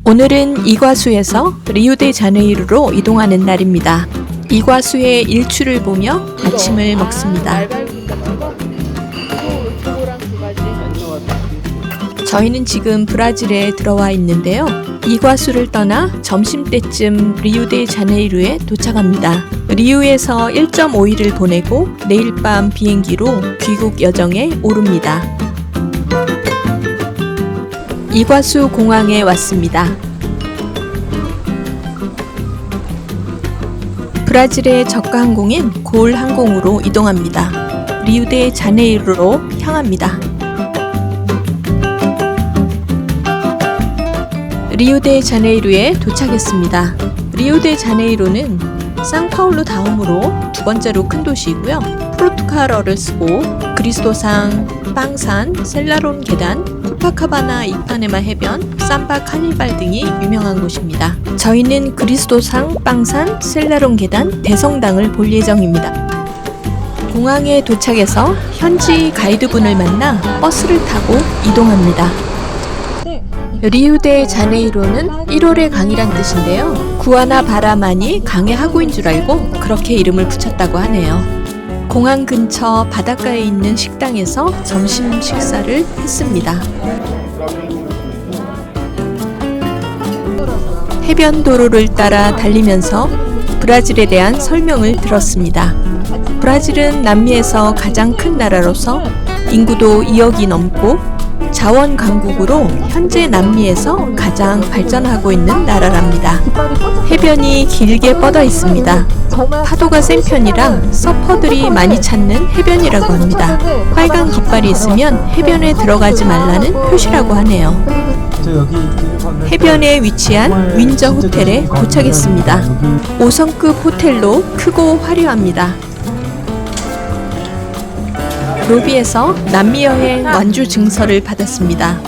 오늘은 이과수에서 리우데자네이루로 이동하는 날입니다. 이과수의 일출을 보며 아침을 먹습니다. 알갈기 같은 거? 두부랑 두 가지. 저희는 지금 브라질에 들어와 있는데요. 이과수를 떠나 점심때쯤 리우데자네이루에 도착합니다. 리우에서 1.5일을 보내고 내일 밤 비행기로 귀국 여정에 오릅니다. 이과수 공항에 왔습니다. 브라질의 저가 항공인 고을 항공으로 이동합니다. 리우데자네이루로 향합니다. 리우데자네이루에 도착했습니다. 리우데자네이루는 상파울루 다음으로 두 번째로 큰 도시이고요. 포르투갈어를 쓰고 그리스도상, 빵산, 셀라론 계단, 코파카바나 이파네마 해변, 삼바 카니발 등이 유명한 곳입니다. 저희는 그리스도상, 빵산, 셀라론 계단, 대성당을 볼 예정입니다. 공항에 도착해서 현지 가이드분을 만나 버스를 타고 이동합니다. 리우데자네이루는 1월의 강이란 뜻인데요. 구아나 바라만이 강의 하구인 줄 알고 그렇게 이름을 붙였다고 하네요. 공항 근처 바닷가에 있는 식당에서 점심 식사를 했습니다. 해변 도로를 따라 달리면서 브라질에 대한 설명을 들었습니다. 브라질은 남미에서 가장 큰 나라로서 인구도 2억이 넘고 자원 강국으로 현재 남미에서 가장 발전하고 있는 나라랍니다. 해변이 길게 뻗어 있습니다. 파도가 센 편이라 서퍼들이 많이 찾는 해변이라고 합니다. 빨간 깃발이 있으면 해변에 들어가지 말라는 표시라고 하네요. 해변에 위치한 윈저 호텔에 도착했습니다. 5성급 호텔로 크고 화려합니다. 로비에서 남미 여행 완주 증서를 받았습니다.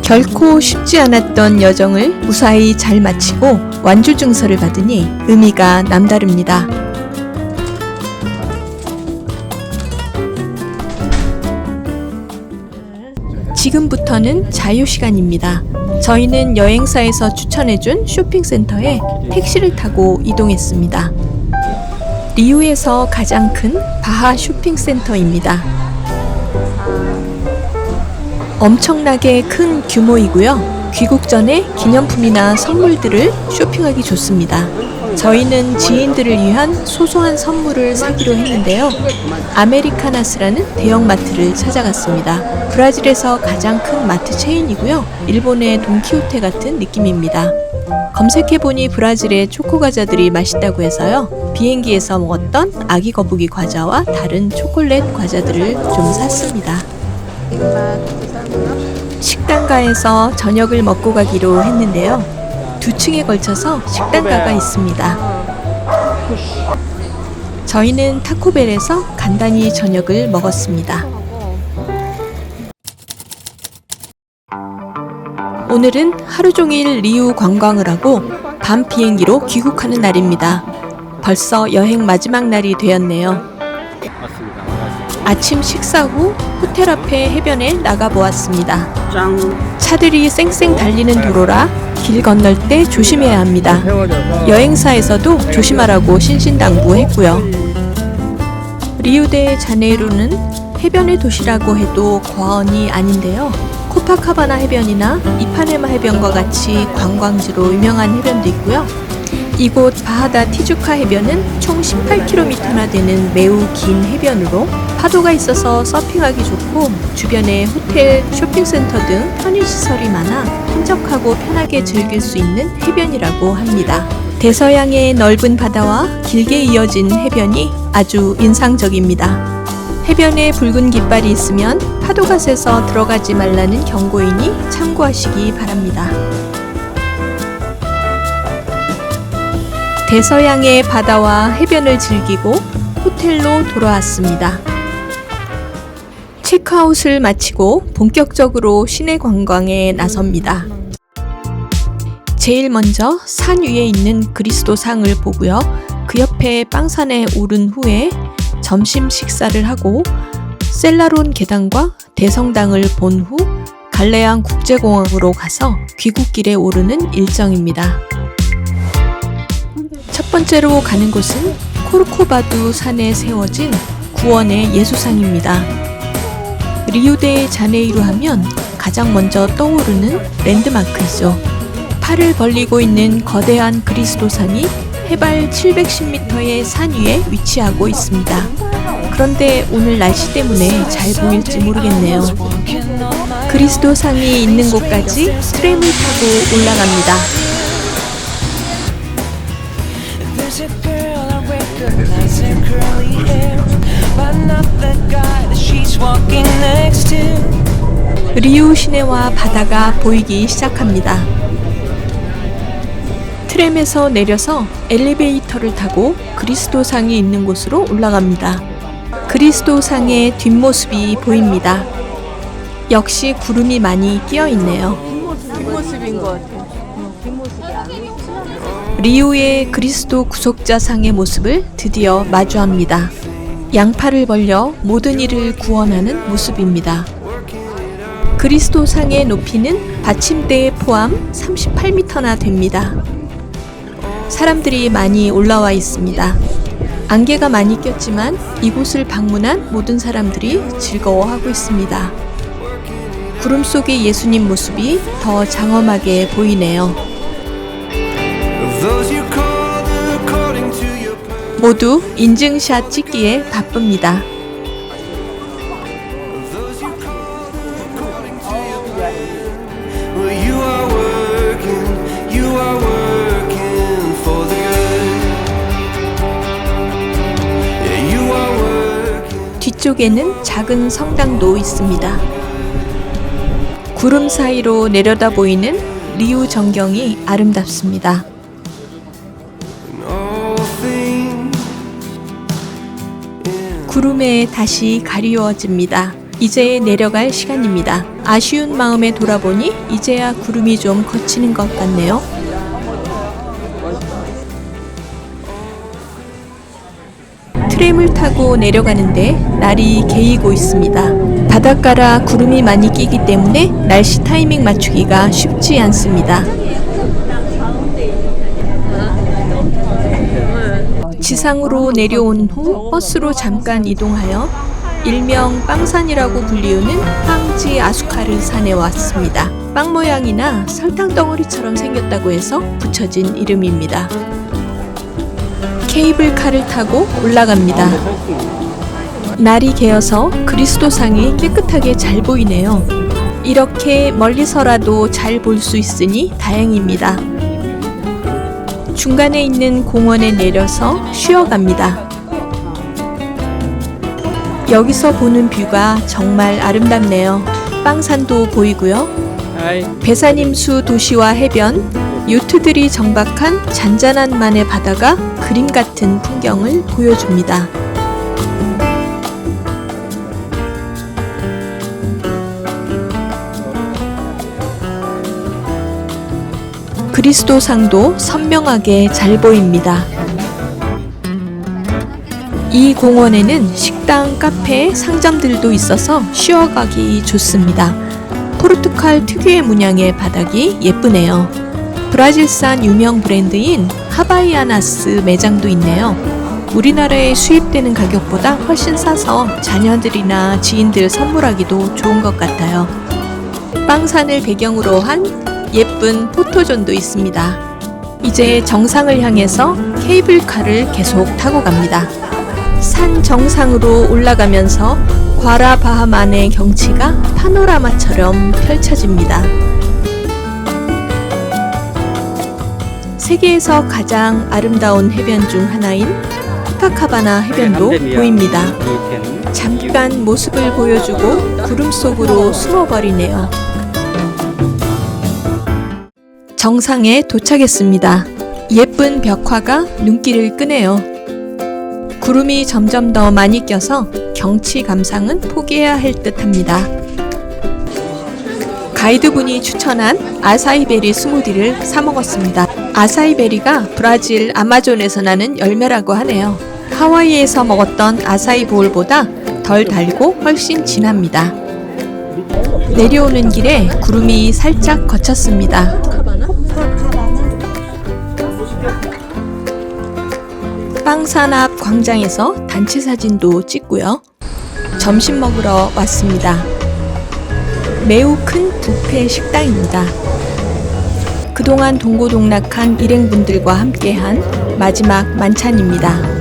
결코 쉽지 않았던 여정을 무사히 잘 마치고 완주 증서를 받으니 의미가 남다릅니다. 지금부터는 자유시간입니다. 저희는 여행사에서 추천해준 쇼핑센터에 택시를 타고 이동했습니다. 리우에서 가장 큰 바하 쇼핑센터입니다. 엄청나게 큰 규모이고요. 귀국 전에 기념품이나 선물들을 쇼핑하기 좋습니다. 저희는 지인들을 위한 소소한 선물을 사기로 했는데요. 아메리카나스라는 대형마트를 찾아갔습니다. 브라질에서 가장 큰 마트 체인이고요. 일본의 돈키호테 같은 느낌입니다. 검색해보니 브라질의 초코 과자들이 맛있다고 해서요. 비행기에서 먹었던 아기 거북이 과자와 다른 초콜릿 과자들을 좀 샀습니다. 식당가에서 저녁을 먹고 가기로 했는데요. 2층에 걸쳐서 식당가가 있습니다. 저희는 타코벨에서 간단히 저녁을 먹었습니다. 오늘은 하루 종일 리우 관광을 하고 밤 비행기로 귀국하는 날입니다. 벌써 여행 마지막 날이 되었네요. 아침 식사 후 호텔 앞에 해변에 나가보았습니다. 차들이 쌩쌩 달리는 도로라 길 건널 때 조심해야 합니다. 여행사에서도 조심하라고 신신당부했고요. 리우데자네이루는 해변의 도시라고 해도 과언이 아닌데요. 코파카바나 해변이나 이파네마 해변과 같이 관광지로 유명한 해변도 있고요. 이곳 바하다 티주카 해변은 총 18km나 되는 매우 긴 해변으로 파도가 있어서 서핑하기 좋고 주변에 호텔, 쇼핑센터 등 편의시설이 많아 한적하고 편하게 즐길 수 있는 해변이라고 합니다. 대서양의 넓은 바다와 길게 이어진 해변이 아주 인상적입니다. 해변에 붉은 깃발이 있으면 파도가 세서 들어가지 말라는 경고이니 참고하시기 바랍니다. 대서양의 바다와 해변을 즐기고 호텔로 돌아왔습니다. 체크아웃을 마치고 본격적으로 시내 관광에 나섭니다. 제일 먼저 산 위에 있는 그리스도상을 보고요. 그 옆에 빵산에 오른 후에 점심 식사를 하고 셀라론 계단과 대성당을 본 후 갈레안 국제공항으로 가서 귀국길에 오르는 일정입니다. 첫 번째로 가는 곳은 코르코바두 산에 세워진 구원의 예수상입니다. 리우데 자네이루 하면 가장 먼저 떠오르는 랜드마크이죠. 팔을 벌리고 있는 거대한 그리스도상이 해발 710m의 산 위에 위치하고 있습니다. 그런데 오늘 날씨 때문에 잘 보일지 모르겠네요. 그리스도상이 있는 곳까지 트램을 타고 올라갑니다. There's a girl I recognize her curly hair, but not the guy that she's walking next to. 리우 시내와 바다가 보이기 시작합니다. 트램에서 내려서 엘리베이터를 타고 그리스도상이 있는 곳으로 올라갑니다. 그리스도상의 뒷모습이 보입니다. 역시 구름이 많이 끼어 있네요. 뒷모습인 것 같아. 리우의 그리스도 구속자상의 모습을 드디어 마주합니다. 양팔을 벌려 모든 이를 구원하는 모습입니다. 그리스도상의 높이는 받침대에 포함 38m나 됩니다. 사람들이 많이 올라와 있습니다. 안개가 많이 꼈지만 이곳을 방문한 모든 사람들이 즐거워하고 있습니다. 구름 속의 예수님 모습이 더 장엄하게 보이네요. Those you called according to your purpose. 모두 인증샷 찍기에 바쁩니다. Those you called according to your plan. Well, you are working for the good. Yeah, you are working. 뒤쪽에는 작은 성당도 있습니다. 구름 사이로 내려다 보이는 리우 전경이 아름답습니다. All things 구름에 다시 가리워집니다. 이제 내려갈 시간입니다. 아쉬운 마음에 돌아보니 이제야 구름이 좀 걷히는 것 같네요. 트램을 타고 내려가는데 날이 개이고 있습니다. 바닷가라 구름이 많이 끼기 때문에 날씨 타이밍 맞추기가 쉽지 않습니다. 지상으로 내려온 후 버스로 잠깐 이동하여 일명 빵산이라고 불리우는 황지 아수카르 산에 왔습니다. 빵 모양이나 설탕 덩어리처럼 생겼다고 해서 붙여진 이름입니다. 케이블카를 타고 올라갑니다. 날이 개어서 그리스도상이 깨끗하게 잘 보이네요. 이렇게 멀리서라도 잘 볼 수 있으니 다행입니다. 중간에 있는 공원에 내려서 쉬어갑니다. 여기서 보는 뷰가 정말 아름답네요. 빵산도 보이고요. 배산임수 도시와 해변, 요트들이 정박한 잔잔한 만의 바다가 그림 같은 풍경을 보여줍니다. 그리스도상도 선명하게 잘 보입니다. 이 공원에는 식당, 카페, 상점들도 있어서 쉬어가기 좋습니다. 포르투갈 특유의 문양의 바닥이 예쁘네요. 브라질산 유명 브랜드인 하바이아나스 매장도 있네요. 우리나라에 수입되는 가격보다 훨씬 싸서 자녀들이나 지인들 선물하기도 좋은 것 같아요. 빵산을 배경으로 한 예쁜 포토존도 있습니다. 이제 정상을 향해서 케이블카를 계속 타고 갑니다. 산 정상으로 올라가면서 과라바하만의 경치가 파노라마처럼 펼쳐집니다. 세계에서 가장 아름다운 해변 중 하나인 코파카바나 해변도 보입니다. 잠깐 모습을 보여주고 구름 속으로 숨어버리네요. 정상에 도착했습니다. 예쁜 벽화가 눈길을 끄네요. 구름이 점점 더 많이 껴서 경치 감상은 포기해야 할 듯합니다. 가이드분이 추천한 아사이베리 스무디를 사 먹었습니다. 아사이베리가 브라질 아마존에서 나는 열매라고 하네요. 하와이에서 먹었던 아사이 볼보다 덜 달고 훨씬 진합니다. 내려오는 길에 구름이 살짝 거쳤습니다. 빵산 앞 광장에서 단체 사진도 찍고요. 점심 먹으러 왔습니다. 매우 큰 뷔페 식당입니다. 그동안 동고동락한 일행분들과 함께한 마지막 만찬입니다.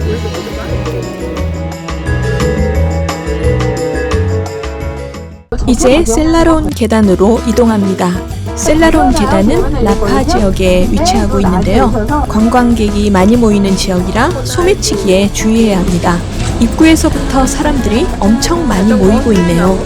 이제 셀라론 계단으로 이동합니다. 셀라론 계단은 라파 지역에 위치하고 있는데요. 관광객이 많이 모이는 지역이라 소매치기에 주의해야 합니다. 입구에서부터 사람들이 엄청 많이 모이고 있네요.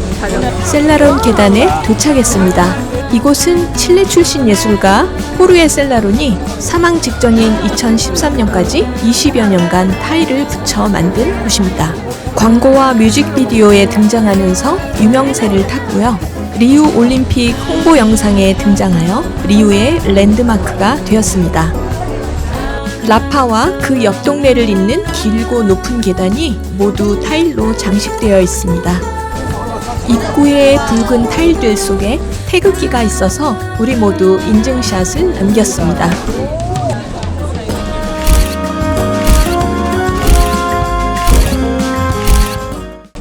셀라론 계단에 도착했습니다. 이곳은 칠레 출신 예술가 호르헤 셀라론이 사망 직전인 2013년까지 20여 년간 타일을 붙여 만든 곳입니다. 광고와 뮤직비디오에 등장하면서 유명세를 탔고요. 리우 올림픽 홍보 영상에 등장하여 리우의 랜드마크가 되었습니다. 라파와 그 옆 동네를 잇는 길고 높은 계단이 모두 타일로 장식되어 있습니다. 입구의 붉은 타일들 속에 태극기가 있어서 우리 모두 인증샷을 남겼습니다.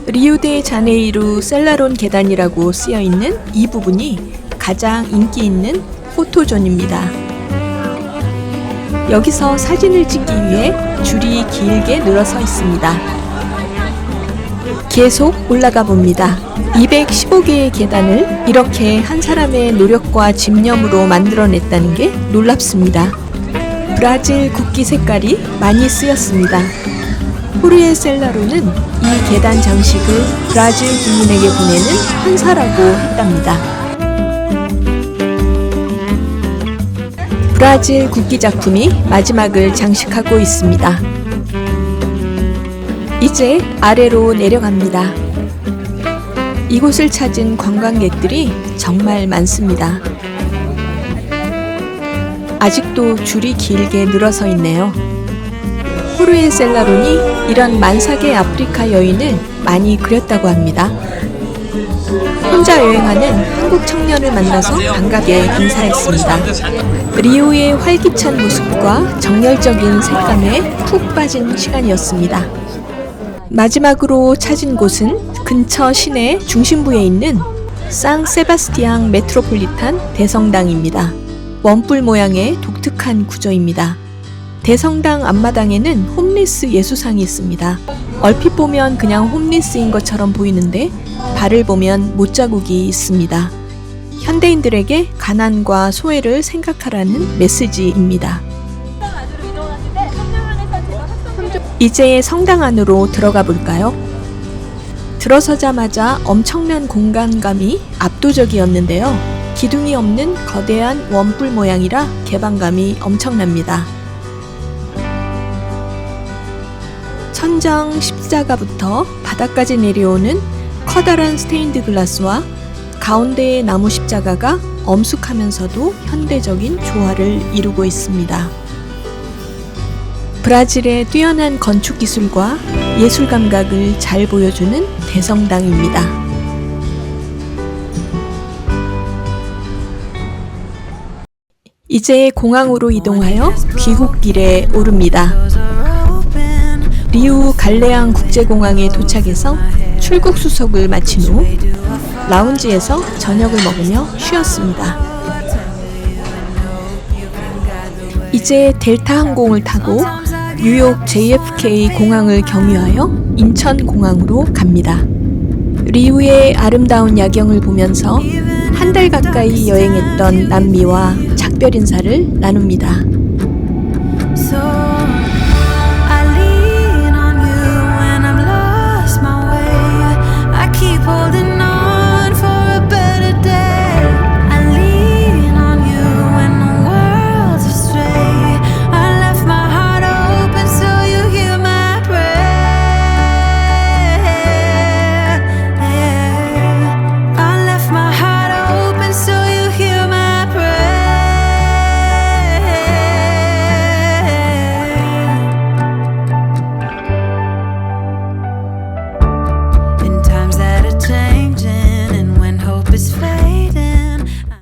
리우데자네이루 셀라론 계단이라고 쓰여있는 이 부분이 가장 인기 있는 포토존입니다. 여기서 사진을 찍기 위해 줄이 길게 늘어서 있습니다. 계속 올라가 봅니다. 215개의 계단을 이렇게 한 사람의 노력과 집념으로 만들어냈다는 게 놀랍습니다. 브라질 국기 색깔이 많이 쓰였습니다. 호르헤 셀라론은 이 계단 장식을 브라질 국민에게 보내는 환사라고 했답니다. 브라질 국기 작품이 마지막을 장식하고 있습니다. 이제 아래로 내려갑니다. 이곳을 찾은 관광객들이 정말 많습니다. 아직도 줄이 길게 늘어서 있네요. 호르헤 셀라론이 이런 만삭의 아프리카 여인을 많이 그렸다고 합니다. 혼자 여행하는 한국 청년을 만나서 반갑게 인사했습니다. 리우의 활기찬 모습과 정열적인 색감에 푹 빠진 시간이었습니다. 마지막으로 찾은 곳은 근처 시내 중심부에 있는 상 세바스티앙 메트로폴리탄 대성당입니다. 원뿔 모양의 독특한 구조입니다. 대성당 앞마당에는 홈리스 예수상이 있습니다. 얼핏 보면 그냥 홈리스인 것처럼 보이는데 발을 보면 못자국이 있습니다. 현대인들에게 가난과 소외를 생각하라는 메시지입니다. 이제 성당 안으로 들어가 볼까요? 들어서자마자 엄청난 공간감이 압도적이었는데요. 기둥이 없는 거대한 원뿔 모양이라 개방감이 엄청납니다. 천정 십자가부터 바닥까지 내려오는 커다란 스테인드 글라스와 가운데의 나무 십자가가 엄숙하면서도 현대적인 조화를 이루고 있습니다. 브라질의 뛰어난 건축 기술과 예술 감각을 잘 보여주는 대성당입니다. 이제 공항으로 이동하여 귀국길에 오릅니다. 리우 갈레앙 국제공항에 도착해서 출국 수속을 마친 후 라운지에서 저녁을 먹으며 쉬었습니다. 이제 델타 항공을 타고 뉴욕 JFK 공항을 경유하여 인천 공항으로 갑니다. 리우의 아름다운 야경을 보면서 한 달 가까이 여행했던 남미와 작별 인사를 나눕니다.